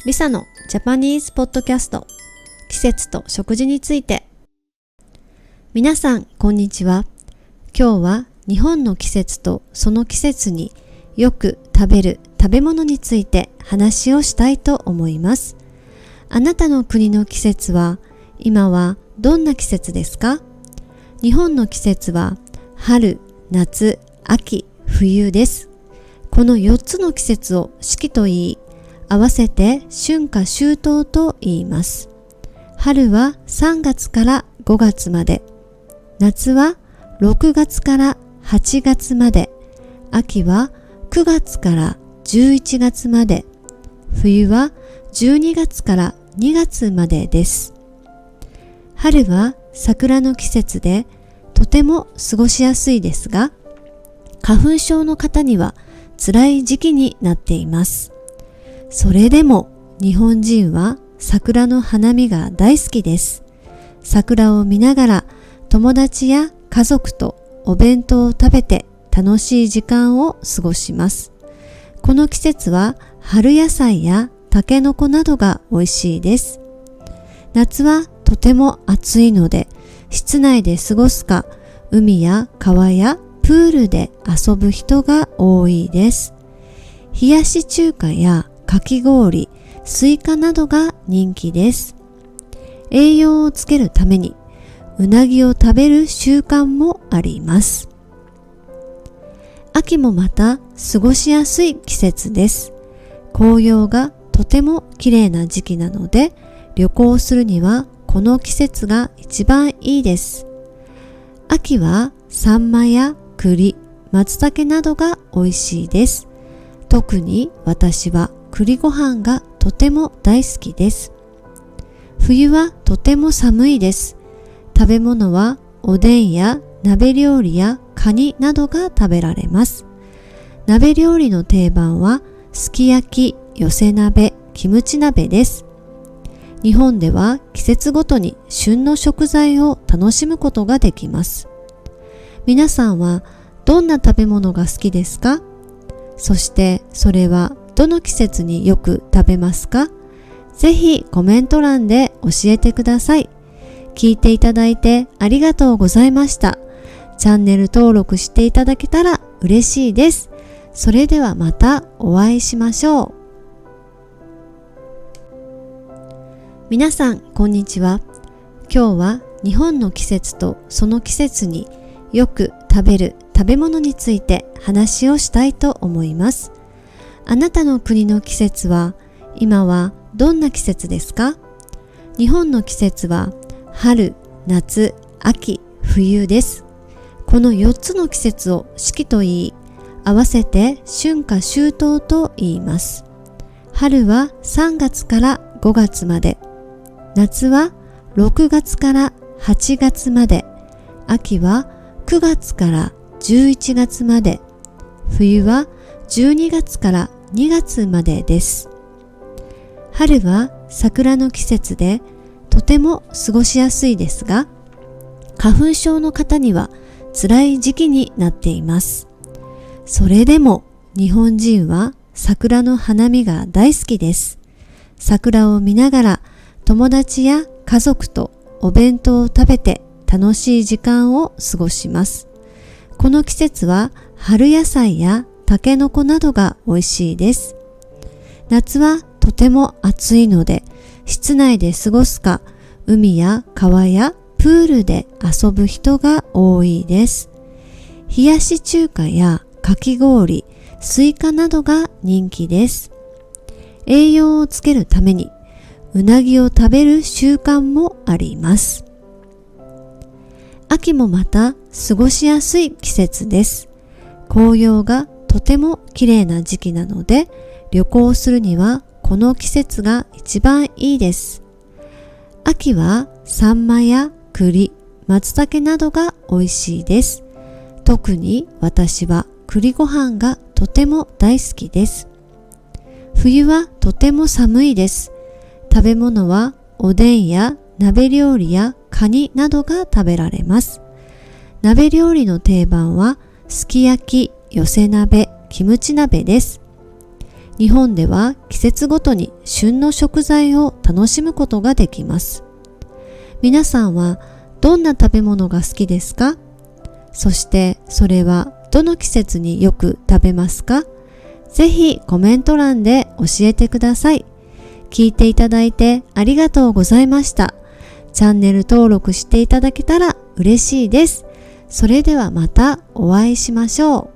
リサのジャパニーズポッドキャスト、季節と食事について。皆さんこんにちは。今日は日本の季節とその季節によく食べる食べ物について話をしたいと思います。あなたの国の季節は今はどんな季節ですか？日本の季節は春、夏、秋、冬です。この4つの季節を四季と言い、合わせて春夏秋冬と言います。春は3月から5月まで、夏は6月から8月まで、秋は9月から11月まで、冬は12月から2月までです。春は桜の季節でとても過ごしやすいですが、花粉症の方には辛い時期になっています。それでも日本人は桜の花見が大好きです。桜を見ながら友達や家族とお弁当を食べて楽しい時間を過ごします。この季節は春野菜やタケノコなどが美味しいです。夏はとても暑いので室内で過ごすか、海や川やプールで遊ぶ人が多いです。冷やし中華やかき氷、スイカなどが人気です。栄養をつけるためにうなぎを食べる習慣もあります。秋もまた過ごしやすい季節です。紅葉がとても綺麗な時期なので、旅行するにはこの季節が一番いいです。秋はサンマや栗、松茸などが美味しいです。特に私は栗ご飯がとても大好きです。冬はとても寒いです。食べ物はおでんや鍋料理やカニなどが食べられます。鍋料理の定番はすき焼き、寄せ鍋、キムチ鍋です。日本では季節ごとに旬の食材を楽しむことができます。皆さんはどんな食べ物が好きですか？そしてそれはどの季節によく食べますか？ぜひコメント欄で教えてください。聞いていただいてありがとうございました。チャンネル登録していただけたら嬉しいです。それではまたお会いしましょう。皆さんこんにちは。今日は日本の季節とその季節によく食べる食べ物について話をしたいと思います。あなたの国の季節は今はどんな季節ですか？日本の季節は春、夏、秋、冬です。この4つの季節を四季と言い、合わせて春夏秋冬と言います。春は3月から5月まで、夏は6月から8月まで、秋は9月から11月まで、冬は12月から2月までです。春は桜の季節でとても過ごしやすいですが、花粉症の方には辛い時期になっています。それでも日本人は桜の花見が大好きです。桜を見ながら友達や家族とお弁当を食べて楽しい時間を過ごします。この季節は春野菜やタケノコなどが美味しいです。夏はとても暑いので、室内で過ごすか、海や川やプールで遊ぶ人が多いです。冷やし中華やかき氷、スイカなどが人気です。栄養をつけるためにうなぎを食べる習慣もあります。秋もまた過ごしやすい季節です。紅葉がとても綺麗な時期なので、旅行するにはこの季節が一番いいです。秋はサンマや栗、松茸などが美味しいです。特に私は栗ご飯がとても大好きです。冬はとても寒いです。食べ物はおでんや鍋料理やカニなどが食べられます。鍋料理の定番はすき焼き、寄せ鍋、キムチ鍋です。日本では季節ごとに旬の食材を楽しむことができます。皆さんはどんな食べ物が好きですか？そしてそれはどの季節によく食べますか？ぜひコメント欄で教えてください。聞いていただいてありがとうございました。チャンネル登録していただけたら嬉しいです。それではまたお会いしましょう。